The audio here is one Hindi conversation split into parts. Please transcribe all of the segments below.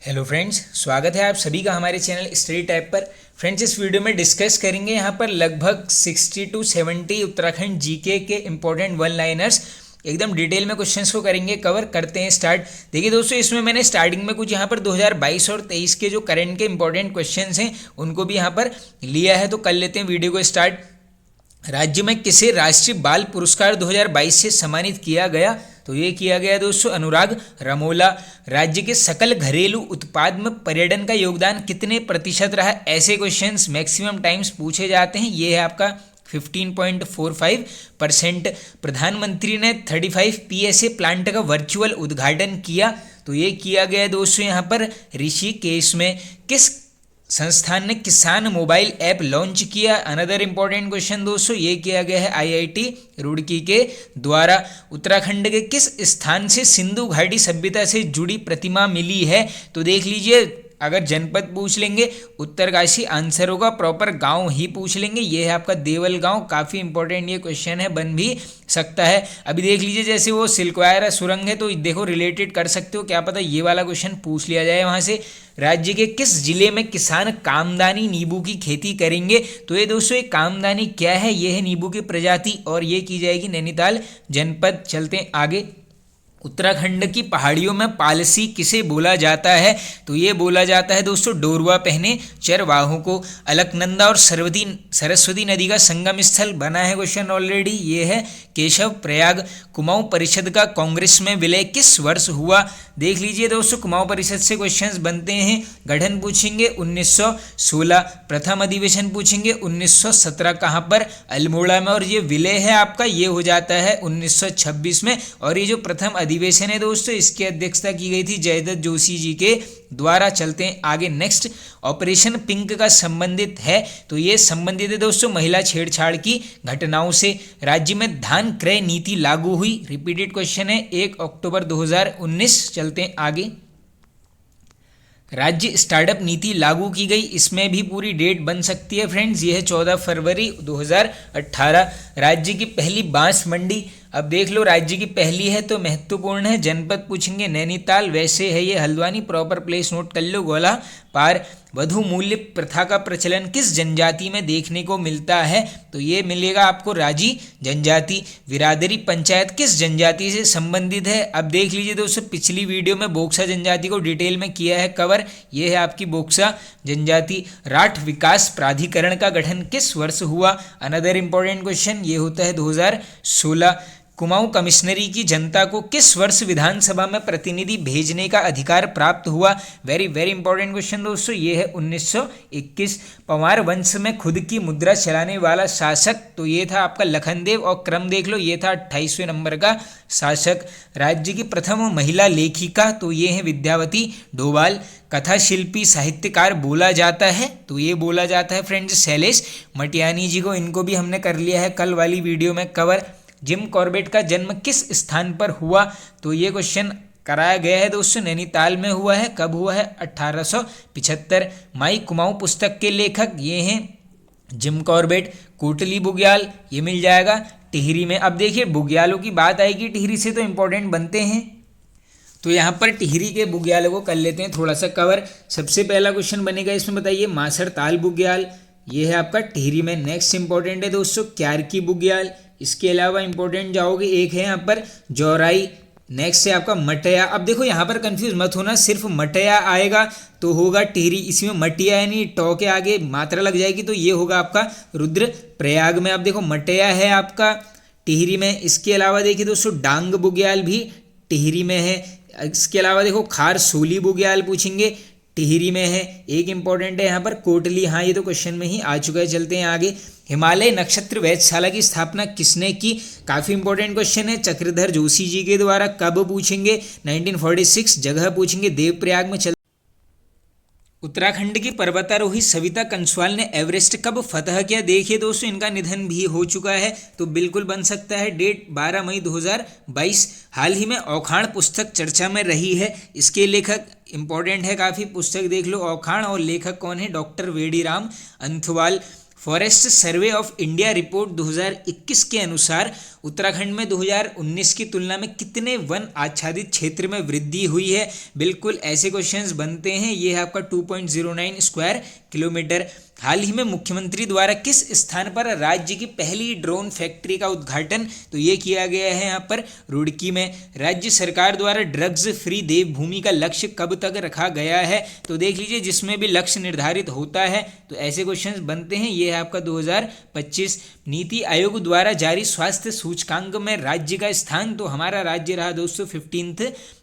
हेलो फ्रेंड्स, स्वागत है आप सभी का हमारे चैनल स्टडी टाइप पर। फ्रेंड्स, इस वीडियो में डिस्कस करेंगे यहाँ पर लगभग 60 to 70 उत्तराखंड जीके के इंपॉर्टेंट वन लाइनर्स। एकदम डिटेल में क्वेश्चंस को करेंगे कवर। करते हैं स्टार्ट। देखिए दोस्तों, इसमें मैंने स्टार्टिंग में कुछ यहाँ पर 2022 और 23 के जो करंट के इंपॉर्टेंट क्वेश्चंस हैं उनको भी यहाँ पर लिया है, तो कर लेते हैं वीडियो को स्टार्ट। राज्य में किसे राष्ट्रीय बाल पुरस्कार 2022 से सम्मानित किया गया? तो ये किया गया दोस्तों अनुराग रमोला। राज्य के सकल घरेलू उत्पाद में पर्यटन का योगदान कितने प्रतिशत रहा? ऐसे क्वेश्चंस मैक्सिमम टाइम्स पूछे जाते हैं। ये है आपका 15.45%। प्रधानमंत्री ने 35 PSA प्लांट का वर्चुअल उद्घाटन किया, तो ये किया गया दोस्तों यहाँ पर ऋषिकेश में। किस संस्थान ने किसान मोबाइल ऐप लॉन्च किया? अनदर इंपॉर्टेंट क्वेश्चन दोस्तों, ये किया गया है IIT रुड़की के द्वारा। उत्तराखंड के किस स्थान से सिंधु घाटी सभ्यता से जुड़ी प्रतिमा मिली है? तो देख लीजिए, अगर जनपद पूछ लेंगे उत्तरकाशी आंसर होगा, प्रॉपर गांव ही पूछ लेंगे। ये है आपका देवल गांव। काफ़ी इंपॉर्टेंट ये क्वेश्चन है, बन भी सकता है। अभी देख लीजिए, जैसे वो सिल्कवायर सुरंग है तो देखो रिलेटेड कर सकते हो, क्या पता ये वाला क्वेश्चन पूछ लिया जाए वहाँ से। राज्य के किस जिले में किसान कामदानी नींबू की खेती करेंगे? तो ये दोस्तों एक कामदानी क्या है? ये है नींबू की प्रजाति और ये की जाएगी नैनीताल जनपद। चलते हैं आगे। उत्तराखंड की पहाड़ियों में पालसी किसे बोला जाता है? तो ये बोला जाता है दोस्तों डोरवा पहने चरवाहों को। अलकनंदा और सरस्वती नदी का संगम स्थल बना है क्वेश्चन ऑलरेडी, ये है केशव प्रयाग। कुमाऊं परिषद का कांग्रेस में विलय किस वर्ष हुआ? देख लीजिए दोस्तों, कुमाऊं परिषद से क्वेश्चंस बनते हैं। गठन पूछेंगे 1916, प्रथम अधिवेशन पूछेंगे 1917 कहाँ पर? अल्मोड़ा में। और ये विलय है आपका, ये हो जाता है 1926 में। और ये जो प्रथम अधिवेशन है दोस्तों, इसकी अध्यक्षता की गई थी जयदत्त जोशी जी के द्वारा। चलते हैं आगे नेक्स्ट। ऑपरेशन पिंक का संबंधित है? तो ये संबंधित है दोस्तों महिला छेड़छाड़ की घटनाओं से। राज्य में धान क्रय नीति लागू हुई? रिपीटेड क्वेश्चन है, 1 अक्टूबर 2019। चलते हैं आगे। राज्य स्टार्टअप नीति लागू की गई, इसमें भी पूरी डेट बन सकती है फ्रेंड्स। ये है 14 फरवरी 2018। राज्य की पहली बांस मंडी? अब देख लो, राज्य की पहली है तो महत्वपूर्ण है। जनपद पूछेंगे नैनीताल, वैसे है ये हल्द्वानी। प्रॉपर प्लेस नोट कर लो, गोला पार। वधु मूल्य प्रथा का प्रचलन किस जनजाति में देखने को मिलता है? तो ये मिलेगा आपको राजी जनजाति। विरादरी पंचायत किस जनजाति से संबंधित है? अब देख लीजिए दोस्तों, पिछली वीडियो में बोक्सा जनजाति को डिटेल में किया है कवर, ये है आपकी बोक्सा जनजाति। राठ विकास प्राधिकरण का गठन किस वर्ष हुआ? अनदर इंपॉर्टेंट क्वेश्चन, ये होता है 2016। कुमाऊं कमिश्नरी की जनता को किस वर्ष विधानसभा में प्रतिनिधि भेजने का अधिकार प्राप्त हुआ? वेरी वेरी इंपॉर्टेंट क्वेश्चन दोस्तों, ये है 1921। पंवार वंश में खुद की मुद्रा चलाने वाला शासक? तो ये था आपका लखनदेव। और क्रम देख लो, ये था 28वें नंबर का शासक। राज्य की प्रथम महिला लेखिका? तो ये है विद्यावती डोभाल। कथा शिल्पी साहित्यकार बोला जाता है? तो ये बोला जाता है फ्रेंड्स शैलेश मटियानी जी को। इनको भी हमने कर लिया है कल वाली वीडियो में कवर। जिम कॉर्बेट का जन्म किस स्थान पर हुआ? तो ये क्वेश्चन कराया गया है दोस्तों, नैनीताल में हुआ है। कब हुआ है? 1875। माई कुमाऊं पुस्तक के लेखक? ये हैं जिम कॉर्बेट। कोटली बुग्याल? ये मिल जाएगा टिहरी में। अब देखिए, बुग्यालों की बात आएगी टिहरी से तो इंपॉर्टेंट बनते हैं, तो यहाँ पर टिहरी के बुग्यालों को कर लेते हैं थोड़ा सा कवर। सबसे पहला क्वेश्चन बनेगा इसमें, बताइए मासर ताल बुग्याल, ये है आपका टिहरी में। नेक्स्ट इंपॉर्टेंट है दोस्तों क्यार की बुग्याल। इसके अलावा इंपॉर्टेंट जाओगे, एक है यहाँ पर जौराई। नेक्स्ट है आपका मटया। अब देखो यहाँ पर कंफ्यूज मत होना, सिर्फ मटया आएगा तो होगा टिहरी, इसमें मटिया यानी टॉ के आगे मात्रा लग जाएगी तो ये होगा आपका रुद्र प्रयाग में। अब देखो मटया है आपका टिहरी में। इसके अलावा देखिए दोस्तों डांग बुग्याल भी टिहरी में है। इसके अलावा देखो खार सोली बुग्याल पूछेंगे, टिहरी में है। एक इंपॉर्टेंट है यहाँ पर कोटली, हाँ ये तो क्वेश्चन में ही आ चुका है। चलते हैं आगे। हिमालय नक्षत्र वेधशाला की स्थापना किसने की? काफ़ी इंपॉर्टेंट क्वेश्चन है, चक्रधर जोशी जी के द्वारा। कब पूछेंगे? 1946। जगह पूछेंगे देवप्रयाग में। चल उत्तराखंड की पर्वतारोही सविता कंसवाल ने एवरेस्ट कब फतह किया? देखिए दोस्तों, इनका निधन भी हो चुका है तो बिल्कुल बन सकता है। डेट 12 मई 2022। हाल ही में औखाण पुस्तक चर्चा में रही है, इसके लेखक इंपॉर्टेंट है काफ़ी, पुस्तक देख लो औखाण। और लेखक कौन है? Doctor Vediram Anthwal. Forest survey of India report 2021 के अनुसार उत्तराखंड में 2019 की तुलना में कितने वन आच्छादित क्षेत्र में वृद्धि हुई है। बिल्कुल ऐसे क्वेश्चंस बनते हैं। ये है आपका 2.09 स्क्वायर किलोमीटर। हाल ही में मुख्यमंत्री द्वारा किस स्थान पर राज्य की पहली ड्रोन फैक्ट्री का उद्घाटन, तो ये किया गया है यहाँ पर रुड़की में। राज्य सरकार द्वारा ड्रग्स फ्री देवभूमि का लक्ष्य कब तक रखा गया है, तो देख लीजिए जिसमें भी लक्ष्य निर्धारित होता है तो ऐसे क्वेश्चंस बनते हैं। ये है आपका 2025। नीति आयोग द्वारा जारी स्वास्थ्य सूचकांक में राज्य का स्थान, तो हमारा राज्य रहा दोस्तों 15th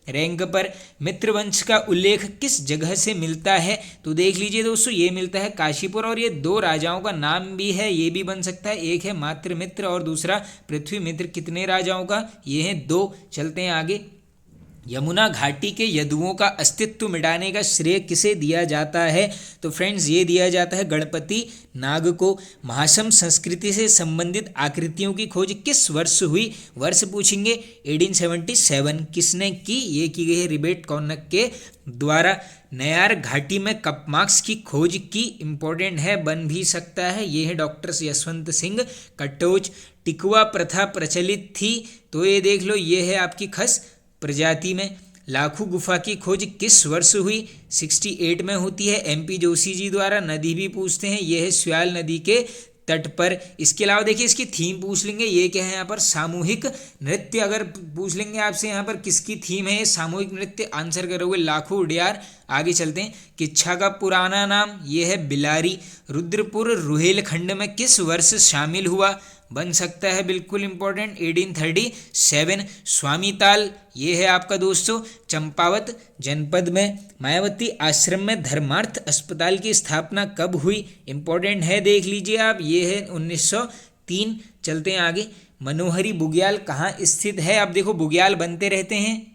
रैंक पर। मित्रवंश का उल्लेख किस जगह से मिलता है, तो देख लीजिए दोस्तों ये मिलता है काशीपुर, और ये दो राजाओं का नाम भी है, ये भी बन सकता है। एक है मातृमित्र और दूसरा पृथ्वी मित्र। कितने राजाओं का, ये हैं 2। चलते हैं आगे। यमुना घाटी के यदुओं का अस्तित्व मिटाने का श्रेय किसे दिया जाता है, तो फ्रेंड्स ये दिया जाता है गणपति नाग को। महासम संस्कृति से संबंधित आकृतियों की खोज किस वर्ष हुई, वर्ष पूछेंगे 1877। किसने की, ये की गई है रिबेट कौनक के द्वारा। नयार घाटी में कपमार्क्स की खोज की, इंपॉर्टेंट है, बन भी सकता है। ये है डॉक्टर यशवंत सिंह कटोच। टिकवा प्रथा प्रचलित थी, तो ये देख लो ये है आपकी खस प्रजाति में। लाखू गुफा की खोज किस वर्ष हुई, 68 में होती है, MP जोशी जी द्वारा। नदी भी पूछते हैं, यह है स्याल नदी के तट पर। इसके अलावा देखिए इसकी थीम पूछ लेंगे, ये क्या है यहाँ पर सामूहिक नृत्य। अगर पूछ लेंगे आपसे यहाँ पर किसकी थीम है, ये सामूहिक नृत्य, आंसर करोगे लाखू उडियार। आगे चलते हैं। किच्छा का पुराना नाम, ये है बिलारी। रुद्रपुर रुहेलखंड में किस वर्ष शामिल हुआ, बन सकता है बिल्कुल इंपॉर्टेंट 1837। स्वामीताल, ये है आपका दोस्तों चंपावत जनपद में। मायावती आश्रम में धर्मार्थ अस्पताल की स्थापना कब हुई, इंपॉर्टेंट है, देख लीजिए आप, ये है 1903। चलते हैं आगे। मनोहरी बुग्याल कहाँ स्थित है, अब देखो बुग्याल बनते रहते हैं,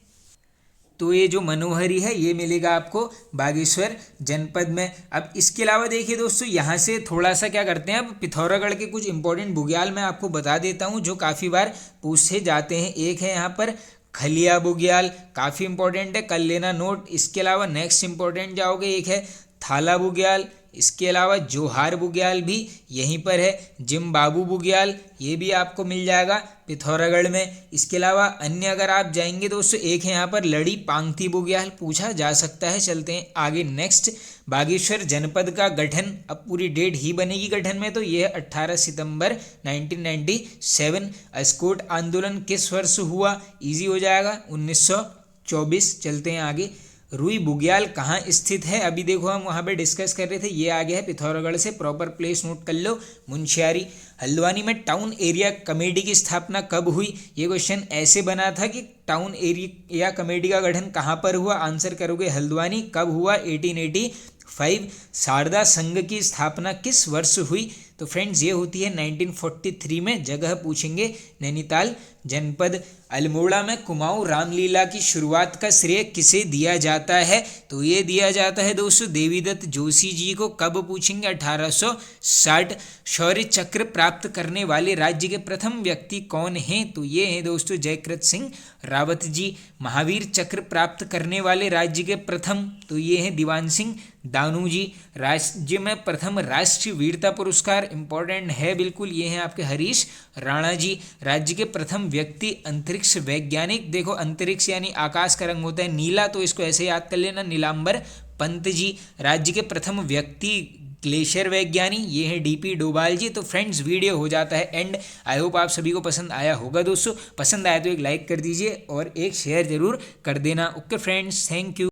तो ये जो मनोहरी है ये मिलेगा आपको बागेश्वर जनपद में। अब इसके अलावा देखिए दोस्तों यहाँ से थोड़ा सा क्या करते हैं, अब पिथौरागढ़ के कुछ इंपॉर्टेंट बुग्याल मैं आपको बता देता हूँ जो काफ़ी बार पूछे जाते हैं। एक है यहाँ पर खलिया बुग्याल, काफ़ी इंपॉर्टेंट है, कर लेना नोट। इसके अलावा नेक्स्ट इंपॉर्टेंट जाओगे, एक है थाला बुग्याल। इसके अलावा जोहार बुग्याल भी यहीं पर है। जिम बाबू बुग्याल, ये भी आपको मिल जाएगा पिथौरागढ़ में। इसके अलावा अन्य अगर आप जाएंगे दोस्तों, एक है यहाँ पर लड़ी पांगती बुग्याल, पूछा जा सकता है। चलते हैं आगे नेक्स्ट। बागेश्वर जनपद का गठन, अब पूरी डेट ही बनेगी गठन में, तो ये है 18 सितंबर 1997। अस्कोट आंदोलन किस वर्ष हुआ, इजी हो जाएगा 1924। चलते हैं आगे। रुई बुग्याल कहाँ स्थित है, अभी देखो हम वहाँ पे डिस्कस कर रहे थे, ये आ गया है पिथौरागढ़ से, प्रॉपर प्लेस नोट कर लो, मुंशियारी। हल्द्वानी में टाउन एरिया कमेटी की स्थापना कब हुई, ये क्वेश्चन ऐसे बना था कि टाउन एरिया कमेटी का गठन कहाँ पर हुआ, आंसर करोगे हल्द्वानी। कब हुआ, 1885। शारदा संघ की स्थापना किस वर्ष हुई, तो फ्रेंड्स ये होती है 1943 में। जगह पूछेंगे नैनीताल जनपद। अल्मोड़ा में कुमाऊं रामलीला की शुरुआत का श्रेय किसे दिया जाता है, तो ये दिया जाता है दोस्तों देवीदत्त जोशी जी को। कब पूछेंगे, 1860। शौर्य चक्र प्राप्त करने वाले राज्य के प्रथम व्यक्ति कौन हैं, तो ये हैं दोस्तों जयकृत सिंह रावत जी। महावीर चक्र प्राप्त करने वाले राज्य के प्रथम, तो ये हैं दीवान सिंह दानू जी। राज्य में प्रथम राष्ट्रीय वीरता पुरस्कार, इंपॉर्टेंट है बिल्कुल, ये हैं आपके हरीश राणा जी। राज्य के प्रथम व्यक्ति अंतरिक्ष वैज्ञानिक, देखो अंतरिक्ष यानी आकाश का रंग होता है नीला, तो इसको ऐसे याद कर लेना, नीलांबर पंत जी। राज्य के प्रथम व्यक्ति ग्लेशियर वैज्ञानी, ये है DP डोभाल जी। तो फ्रेंड्स वीडियो हो जाता है एंड। आई होप आप सभी को पसंद आया होगा दोस्तों, पसंद आया तो एक लाइक कर दीजिए और एक शेयर जरूर कर देना। Okay friends, thank you.